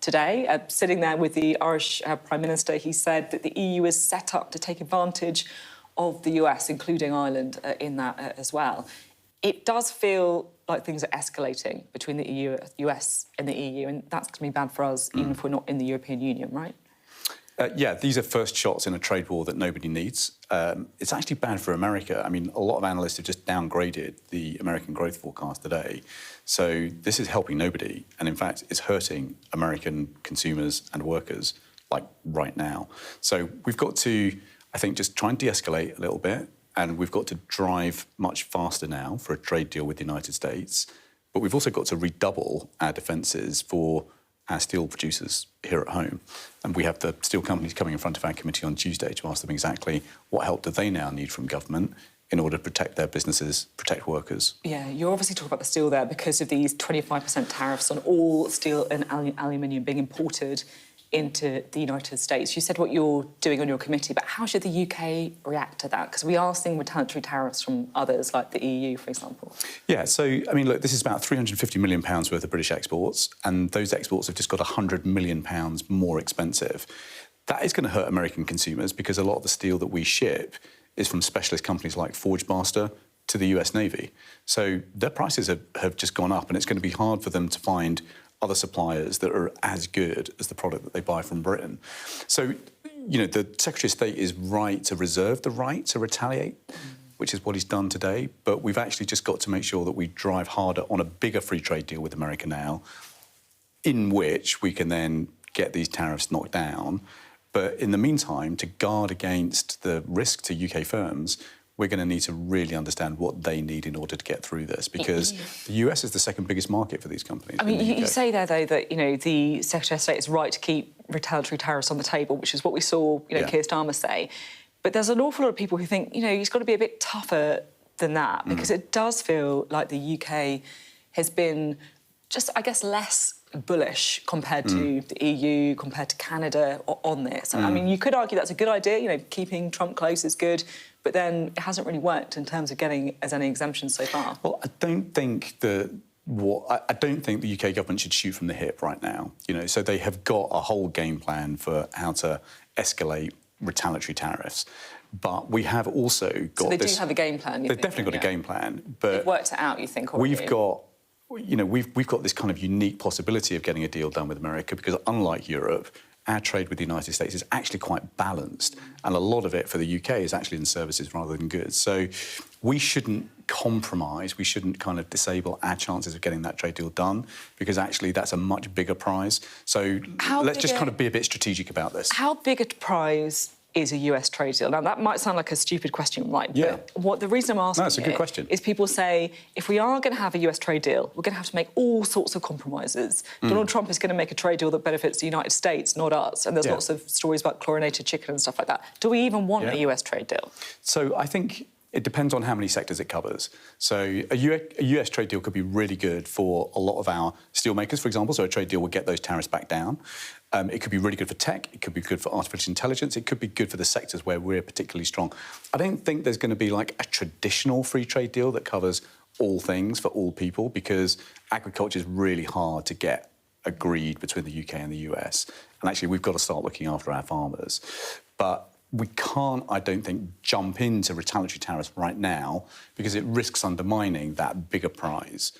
today. Sitting there with the Irish Prime Minister, he said that the EU is set up to take advantage of the US, including Ireland, in that as well. It does feel like things are escalating between the US and the EU, and that's going to be bad for us, even if we're not in the European Union, right? Yeah, these are first shots in a trade war that nobody needs. It's actually bad for America. I mean, a lot of analysts have just downgraded the American growth forecast today. So this is helping nobody. And in fact, it's hurting American consumers and workers, like right now. So we've got to, I think, just try and de-escalate a little bit. And we've got to drive much faster now for a trade deal with the United States. But we've also got to redouble our defences for our steel producers here at home. And we have the steel companies coming in front of our committee on Tuesday to ask them exactly what help do they now need from government in order to protect their businesses, protect workers. Yeah, you're obviously talking about the steel there because of these 25% tariffs on all steel and aluminium being imported into the United States. You said what you're doing on your committee, but how should the UK react to that? Because we are seeing retaliatory tariffs from others, like the EU, for example. Yeah, so, I mean, look, this is about £350 million worth of British exports, and those exports have just got £100 million more expensive. That is going to hurt American consumers because a lot of the steel that we ship is from specialist companies like Forgemaster to the US Navy. So their prices have just gone up, and it's going to be hard for them to find other suppliers that are as good as the product that they buy from Britain. So, you know, the Secretary of State is right to reserve the right to retaliate, which is what he's done today. But we've actually just got to make sure that we drive harder on a bigger free trade deal with America now, in which we can then get these tariffs knocked down. But in the meantime, to guard against the risk to UK firms, we're going to need to really understand what they need in order to get through this, because the US is the second biggest market for these companies. I mean, you say there, though, that, you know, the Secretary of State is right to keep retaliatory tariffs on the table, which is what we saw, you know, Keir Starmer say. But there's an awful lot of people who think, you know, he's got to be a bit tougher than that, because it does feel like the UK has been just, I guess, less bullish compared to the EU, compared to Canada on this. I mean, you could argue that's a good idea, you know, keeping Trump close is good, but then it hasn't really worked in terms of getting as any exemptions so far. Well, I don't think the UK government should shoot from the hip right now. You know, so they have got a whole game plan for how to escalate retaliatory tariffs. But we have also got so they do have a game plan, They've definitely got a game plan. But they've worked it out, you think, already? We've got this kind of unique possibility of getting a deal done with America because, unlike Europe, our trade with the United States is actually quite balanced, and a lot of it for the UK is actually in services rather than goods. So we shouldn't compromise, we shouldn't kind of disable our chances of getting that trade deal done, because actually that's a much bigger prize. So let's just kind of be a bit strategic about this. How big a prize is a US trade deal? Now, that might sound like a stupid question, right? Yeah. But the reason I'm asking that's a good question. Is people say, if we are going to have a US trade deal, we're going to have to make all sorts of compromises. Donald Trump is going to make a trade deal that benefits the United States, not us. And there's lots of stories about chlorinated chicken and stuff like that. Do we even want a US trade deal? So I think it depends on how many sectors it covers. So a US trade deal could be really good for a lot of our steelmakers, for example. So a trade deal would get those tariffs back down. It could be really good for tech. It could be good for artificial intelligence. It could be good for the sectors where we're particularly strong. I don't think there's going to be like a traditional free trade deal that covers all things for all people, because agriculture is really hard to get agreed between the UK and the US. And actually, we've got to start looking after our farmers. But we can't, I don't think, jump into retaliatory tariffs right now because it risks undermining that bigger prize.